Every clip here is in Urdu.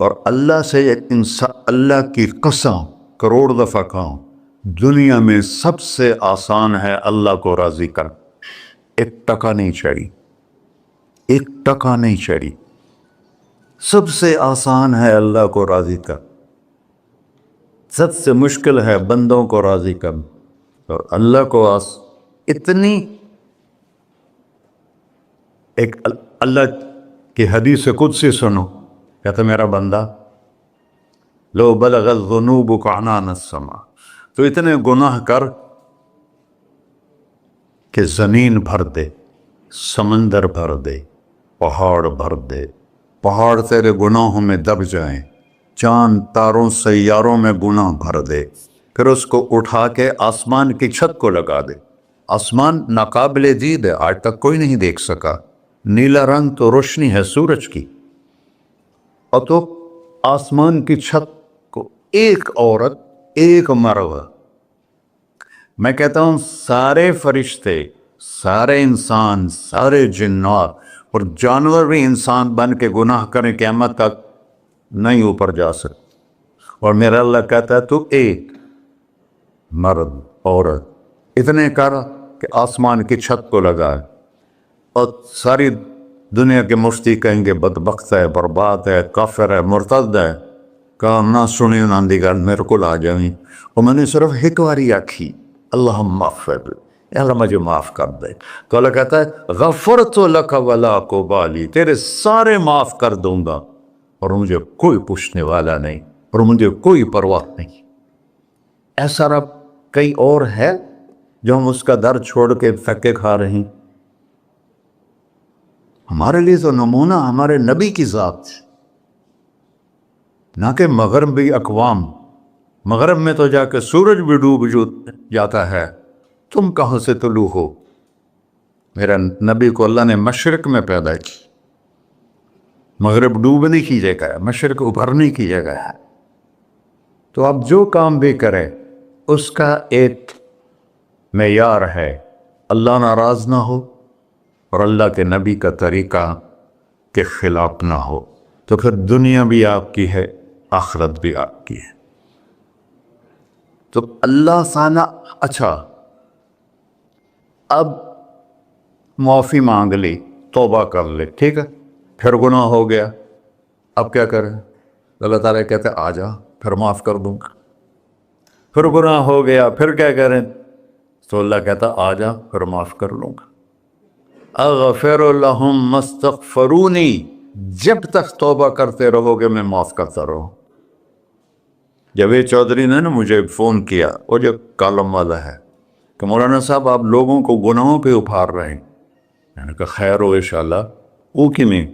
اور اللہ سے انسان، اللہ کی قسم کروڑ دفعہ کہوں، دنیا میں سب سے آسان ہے اللہ کو راضی کر. 1 نہیں چڑھی، 1 نہیں چڑھی. سب سے آسان ہے اللہ کو راضی کر، سب سے مشکل ہے بندوں کو راضی کر. اور اللہ کو اتنی ایک اللہ کی حدیث قدسی سنو، کہتا میرا بندہ لو بلغ الذنوب عنان السماء، تو اتنے گناہ کر کہ زمین بھر دے، سمندر بھر دے، پہاڑ بھر دے، پہاڑ تیرے گناہوں میں دب جائیں، چاند تاروں سیاروں میں گناہ بھر دے، پھر اس کو اٹھا کے آسمان کی چھت کو لگا دے. آسمان ناقابل دید ہے، آج تک کوئی نہیں دیکھ سکا. نیلا رنگ تو روشنی ہے سورج کی، اور تو آسمان کی چھت کو ایک عورت، ایک مرد، میں کہتا ہوں سارے فرشتے، سارے انسان، سارے جنات اور جانور بھی انسان بن کے گناہ کریں قیامت تک نہیں اوپر جا سکتے. اور میرا اللہ کہتا ہے تو ایک مرد عورت اتنے کر کہ آسمان کی چھت کو لگائے، اور ساری دنیا کے مفتی کہیں گے بدبخت ہے، برباد ہے، کافر ہے، مرتد ہے. کہا نہ سنی نہ دیگر میرے کو آ جائیں. اور میں نے صرف ایک باری آکھی اللہم اغفر، اللہ مجھے معاف کر دے. تو اللہ کہتا ہے غفرت لک ولا ابالی، تیرے سارے معاف کر دوں گا اور مجھے کوئی پوچھنے والا نہیں اور مجھے کوئی پرواہ نہیں. ایسا رب کئی اور ہے جو ہم اس کا در چھوڑ کے دھکے کھا رہے ہیں. ہمارے لیے تو نمونہ ہمارے نبی کی ذات، نہ کہ مغربی اقوام. مغرب میں تو جا کے سورج بھی ڈوب جاتا ہے، تم کہاں سے طلوع ہو؟ میرا نبی کو اللہ نے مشرق میں پیدا کی. مغرب ڈوبنے کی جگہ ہے، مشرق ابھرنے کی جگہ ہے. تو آپ جو کام بھی کریں اس کا ایک معیار ہے، اللہ ناراض نہ ہو اور اللہ کے نبی کا طریقہ کے خلاف نہ ہو، تو پھر دنیا بھی آپ کی ہے، آخرت بھی آپ کی ہے. تو اللہ سانا. اچھا اب معافی مانگ لی، توبہ کر لے، ٹھیک ہے، پھر گناہ ہو گیا، اب کیا کریں؟ اللہ تعالیٰ کہتے ہیں آ جا پھر معاف کر دوں گا. پھر گناہ ہو گیا، پھر کیا کریں؟ تو اللہ کہتا آ جا پھر معاف کر لوں گا. اغفر لہم مستغفرونی، جب تک توبہ کرتے رہو گے میں معاف کرتا رہوں. جاوید چودھری نے نا مجھے فون کیا، وہ جو کالم والا ہے، کہ مولانا صاحب آپ لوگوں کو گناہوں پہ ابھار رہے ہیں. میں نے کہا خیر ہو انشاءاللہ. وہ کی میں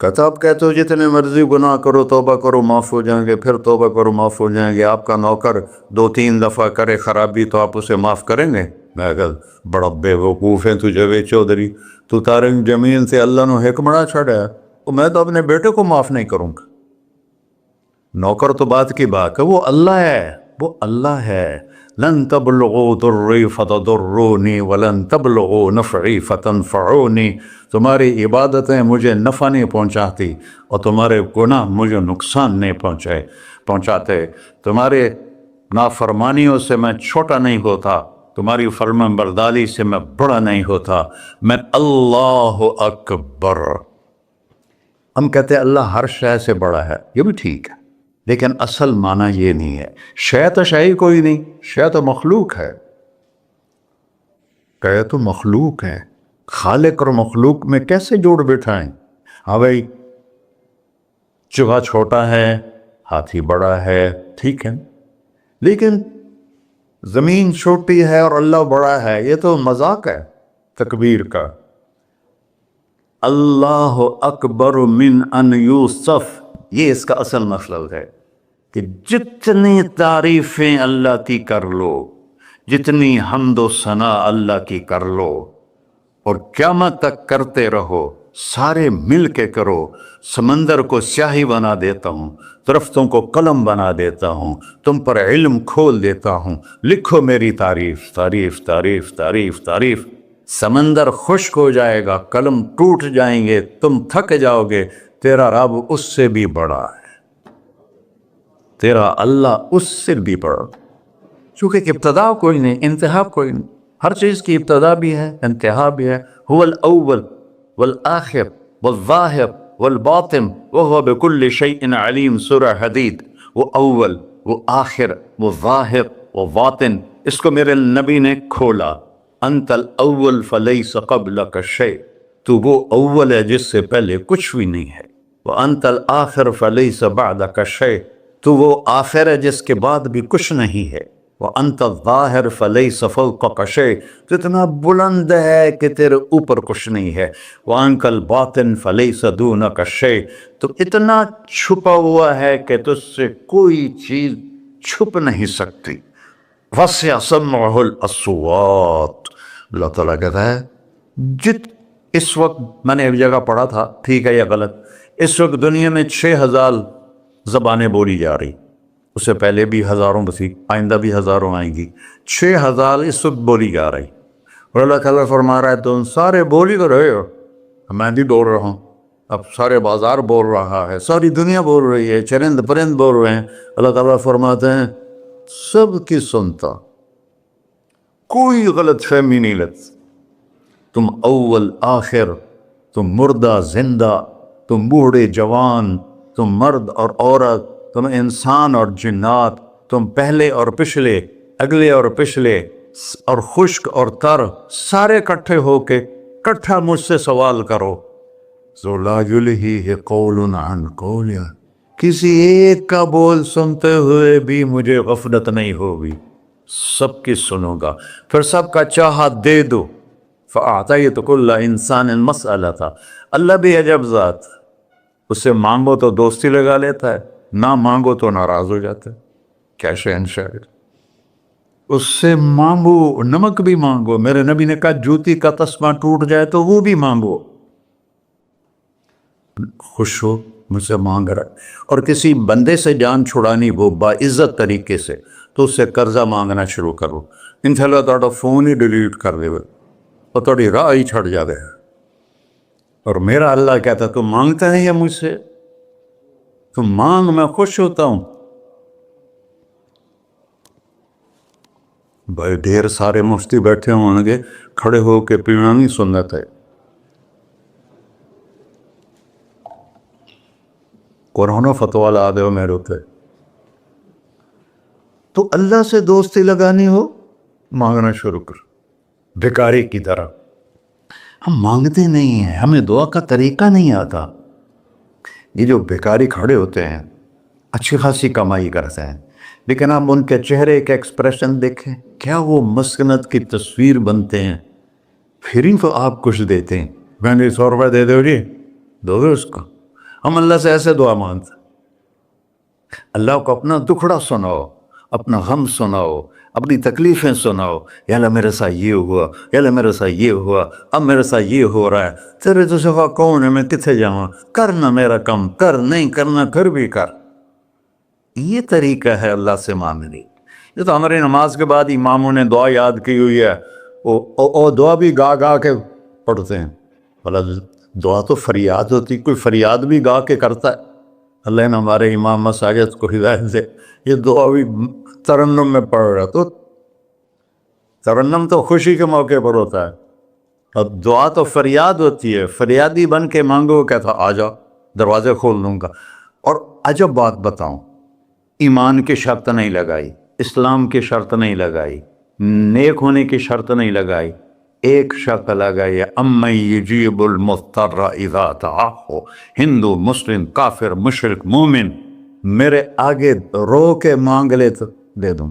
کہتا آپ کہتے ہو جتنے مرضی گناہ کرو توبہ کرو معاف ہو جائیں گے، پھر توبہ کرو معاف ہو جائیں گے. آپ کا نوکر 2-3 دفعہ کرے خرابی تو آپ اسے معاف کریں گے؟ میں کہا بڑا بے وقوف ہے تو جاوید چودھری، تو تارنگ زمین سے اللہ نے حکمراں چھڑا ہے، تو میں تو اپنے بیٹے کو معاف نہیں کروں گا. نوکر تو بات کی بات ہے، وہ اللہ ہے، وہ اللہ ہے. لن تبلغوا ضری فتضرونی ولن تبلغوا نفعی فتنفعونی. تمہاری عبادتیں مجھے نفع نہیں پہنچاتی اور تمہارے گناہ مجھے نقصان نہیں پہنچاتے. تمہارے نافرمانیوں سے میں چھوٹا نہیں ہوتا، تمہاری فرمان برداری سے میں بڑا نہیں ہوتا. میں اللہ اکبر. ہم کہتے ہیں اللہ ہر شے سے بڑا ہے، یہ بھی ٹھیک ہے، لیکن اصل معنی یہ نہیں ہے. شے تو شے کوئی نہیں، شے تو مخلوق ہے. کہ تو مخلوق ہے، خالق اور مخلوق میں کیسے جوڑ بٹھائیں؟ ہاں بھائی چوہا چھوٹا ہے، ہاتھی بڑا ہے، ٹھیک ہے، لیکن زمین چھوٹی ہے اور اللہ بڑا ہے، یہ تو مذاق ہے تکبیر کا. اللہ اکبر من ان یوصف، یہ اس کا اصل مطلب ہے کہ جتنی تعریفیں اللہ کی کر لو، جتنی حمد و ثنا اللہ کی کر لو، اور قیامت تک کرتے رہو، سارے مل کے کرو. سمندر کو سیاہی بنا دیتا ہوں، درختوں کو قلم بنا دیتا ہوں، تم پر علم کھول دیتا ہوں، لکھو میری تعریف تعریف تعریف تعریف تعریف. سمندر خشک ہو جائے گا، قلم ٹوٹ جائیں گے، تم تھک جاؤ گے، تیرا رب اس سے بھی بڑا ہے، تیرا اللہ اس سے بھی بڑا، چونکہ ابتدا کوئی نہیں، انتہا کوئی نہیں، ہر چیز کی ابتدا بھی ہے، انتہا بھی ہے۔ هو الاول والآخر والظاہر والباطن وهو بكل شيء علیم، سورہ حدید۔ وہ اول، وہ آخر، وہ ظاہر، وہ باطن، اس کو میرے نبی نے کھولا۔ انت الاول فلیس قبلک شیء، تو وہ اول ہے جس سے پہلے کچھ بھی نہیں ہے۔ وانت الآخر فلیس بعدک شیء، تو وہ آخر ہے جس کے بعد بھی کچھ نہیں ہے۔ وانت الظاہر فلیس فوقک شیء، تو اتنا بلند ہے کہ تیرے اوپر کچھ نہیں ہے۔ وانت الباطن فلیس دونک شیء، تو اتنا چھپا ہوا ہے کہ تجھ سے کوئی چیز چھپ نہیں سکتی۔ وسع سمعہ الاصوات، اللہ تعالیٰ کہتا ہے اس وقت میں نے ایک جگہ پڑھا تھا، ٹھیک ہے یا غلط، اس وقت دنیا میں 6000 زبانیں بولی جا رہی، اس سے پہلے بھی ہزاروں بسی، آئندہ بھی ہزاروں آئیں گی، 6000 اس وقت بولی جا رہی، اور اللہ تعالیٰ فرما رہا ہے تم سارے بولی کر رہے ہو، میں بھی بول رہا ہوں، اب سارے بازار بول رہا ہے، ساری دنیا بول رہی ہے، چرند پرند بول رہے ہیں۔ اللہ تعالیٰ فرماتے ہیں سب کی سنتا، کوئی غلط فہمی نہیں لگتی، تم اول آخر، تم مردہ زندہ، تم بوڑھے جوان، تم مرد اور عورت، تم انسان اور جنات، تم پہلے اور پچھلے، اگلے اور پچھلے، اور خشک اور تر، سارے اکٹھے ہو کے اکٹھا مجھ سے سوال کرو۔ ذو لا یلہیہ قول عن قول، کسی ایک کا بول سنتے ہوئے بھی مجھے غفلت نہیں ہوگی، سب کی سنوں گا، پھر سب کا چاہا دے دو۔ فَأَعْطَيْتُ كُلَّ إِنسَانٍ مَسْأَلَةً، اللہ بھی عجب ذات، اس سے مانگو تو دوستی لگا لیتا ہے، نہ مانگو تو ناراض ہو جاتا ہے، کیا شہنشاہ ہے۔ اس سے مانگو، نمک بھی مانگو، میرے نبی نے کہا جوتی کا تسمہ ٹوٹ جائے تو وہ بھی مانگو، خوش ہو مجھ سے مانگ رہا ہے۔ اور کسی بندے سے جان چھڑانی وہ باعزت طریقے سے، تو اس سے قرضہ مانگنا شروع کرو، انشاءاللہ تھوڑا فون ہی ڈیلیٹ کر دے اور تھوڑی راہ ہی چھڑ جا دے۔ اور میرا اللہ کہتا ہے تم مانگتا نہیں ہے مجھ سے، تم مانگ، میں خوش ہوتا ہوں۔ بھائی ڈھیر سارے مفتی بیٹھے ہوں گے، کھڑے ہو کے پینا نہیں سنت ہے، قرآن فتویٰ لا دے میرے ہوتے۔ تو اللہ سے دوستی لگانی ہو، مانگنا شروع کر، بھکاری کی طرح۔ ہم مانگتے نہیں ہیں، ہمیں دعا کا طریقہ نہیں آتا۔ یہ جو بھکاری کھڑے ہوتے ہیں اچھی خاصی کمائی کرتے ہیں، لیکن آپ ان کے چہرے کے ایکسپریشن دیکھیں، کیا وہ مسکنت کی تصویر بنتے ہیں، پھر ہی تو آپ کچھ دیتے ہیں، میں نے 100 روپے دے دو جی، دو گے اس کو؟ ہم اللہ سے ایسے دعا مانگتے ہیں، اللہ کو اپنا دکھڑا سناؤ، اپنا غم سناؤ، اپنی تکلیفیں سناؤ، یا اللہ میرے ساتھ یہ ہوا، یا اللہ میرے ساتھ یہ ہوا، اب میرے ساتھ یہ ہو رہا ہے، تیرے تو سوا کون ہے، میں کتنے جاؤں، کرنا میرا کم، کر نہیں کرنا پھر بھی کر۔ یہ طریقہ ہے اللہ سے مانگنے۔ یہ تو ہماری نماز کے بعد اماموں نے دعا یاد کی ہوئی ہے، وہ دعا بھی گا گا کے پڑھتے ہیں، بھلا دعا تو فریاد ہوتی، کوئی فریاد بھی گا کے کرتا ہے؟ اللہ نے ہمارے امام مساجد کو ہدایت دے، یہ دعا بھی ترنم میں پڑھ رہا، تو ترنم تو خوشی کے موقع پر ہوتا ہے، اب دعا تو فریاد ہوتی ہے، فریادی بن کے مانگو، کہتا آ جاؤ دروازے کھول دوں گا۔ اور عجب بات بتاؤں، ایمان کی شرط نہیں لگائی، اسلام کی شرط نہیں لگائی، نیک ہونے کی شرط نہیں لگائی، ایک شرط لگائی ہے، امن یجیب المضطر اذا دعاہ، ہندو، مسلم، کافر، مشرک، مومن میرے آگے رو کے مانگ لے تو دے دوں۔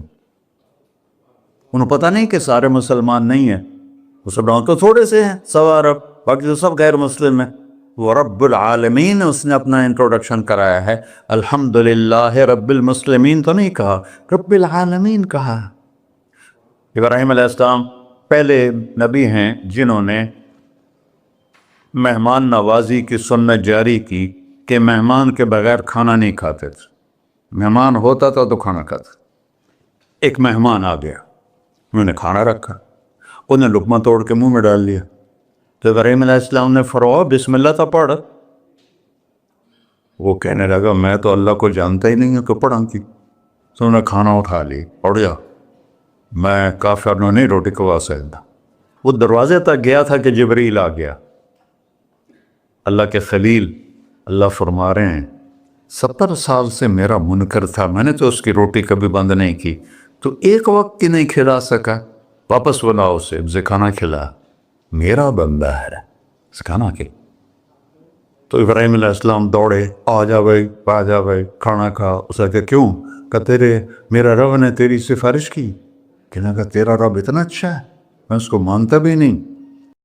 انہوں پتہ نہیں کہ سارے مسلمان نہیں ہیں، مسلمان تو تھوڑے سے ہیں، 100 ارب، باقی تو سب غیر مسلم ہیں۔ وہ رب العالمین اس نے اپنا انٹروڈکشن کرایا ہے، الحمدللہ رب المسلمین تو نہیں کہا، رب العالمین کہا۔ ابراہیم علیہ السلام پہلے نبی ہیں جنہوں نے مہمان نوازی کی سنت جاری کی کہ مہمان کے بغیر کھانا نہیں کھاتے تھے، مہمان ہوتا تھا تو کھانا کھاتے۔ ایک مہمان آ گیا، انہوں نے کھانا رکھا، انہیں لقمہ توڑ کے منہ میں ڈال لیا. تو ابراہیم علیہ السلام نے فرمایا بسم اللہ تو پڑھ. وہ کہنے لگا میں تو اللہ کو جانتا ہی نہیں ہوں کہ پڑھا کی. تو انہوں نے کھانا اٹھا لی, پڑھ جا, میں کافر نو نہیں روٹی کھوا سکتا. وہ دروازے تک گیا تھا کہ جبریل آ گیا. اللہ کے خلیل اللہ فرما رہے ہیں 70 سال سے میرا منکر تھا, میں نے تو اس کی روٹی کبھی بند نہیں کی, تو ایک وقت کی نہیں کھلا سکا, واپس بلاؤ اسے, اسے کھانا کھلا, میرا بندہ ہے, اسے کھانا کھلا. تو ابراہیم علیہ السلام دوڑے, آ جا بھائی کھانا کھا. اسے کہ کیوں؟ کہ میرا رب نے تیری سفارش کی. کہنے کا تیرا رب اتنا اچھا ہے, میں اس کو مانتا بھی نہیں.